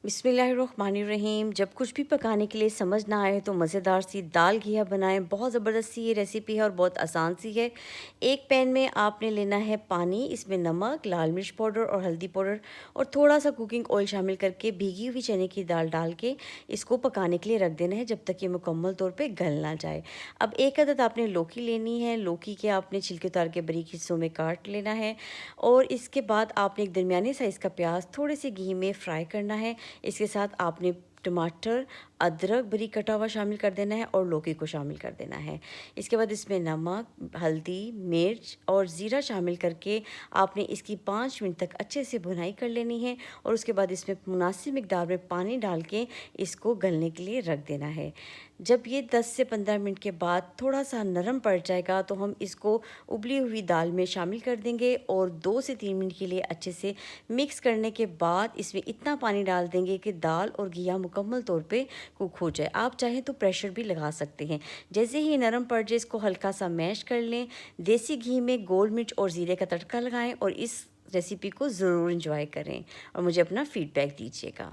बिस्मिल्लाहिर्रहमानिर्रहीम। जब कुछ भी पकाने के लिए समझ ना आए तो मज़ेदार सी दाल घिया बनाएं। बहुत ज़बरदस्त सी ये रेसिपी है और बहुत आसान सी है। एक पैन में आपने लेना है पानी, इसमें नमक, लाल मिर्च पाउडर और हल्दी पाउडर और थोड़ा सा कुकिंग ऑयल शामिल करके भीगी हुई चने की दाल डाल के इसको पकाने के लिए रख देना है जब तक ये मुकम्मल तौर पे गल ना जाए। अब एक अदद आपने लौकी लेनी है। लौकी के आपने छिलके उतार के बारीक हिस्सों में काट लेना है और इसके बाद आपने एक दरमियाने साइज़ का प्याज थोड़े से घी में फ्राई करना है। इसके साथ आपने टमाटर, अदरक बारीक कटा हुआ शामिल कर देना है और लौकी को शामिल कर देना है। इसके बाद इसमें नमक, हल्दी, मिर्च और ज़ीरा शामिल करके आपने इसकी 5 मिनट तक अच्छे से भुनाई कर लेनी है और उसके बाद इसमें मुनासिब मिकदार में पानी डाल के इसको गलने के लिए रख देना है। जब ये 10 से 15 मिनट के बाद थोड़ा सा नरम पड़ जाएगा तो हम इसको उबली हुई दाल में शामिल कर देंगे और 2 से 3 मिनट के लिए अच्छे से मिक्स करने के बाद इसमें इतना पानी डाल देंगे कि दाल और घिया मुकम्मल तौर पे कुक हो जाए। आप चाहें तो प्रेशर भी लगा सकते हैं। जैसे ही नरम पड़ जाए इसको हल्का सा मैश कर लें। देसी घी में गोल मिर्च और ज़ीरे का तड़का लगाएं और इस रेसिपी को ज़रूर इंजॉय करें और मुझे अपना फ़ीडबैक दीजिएगा।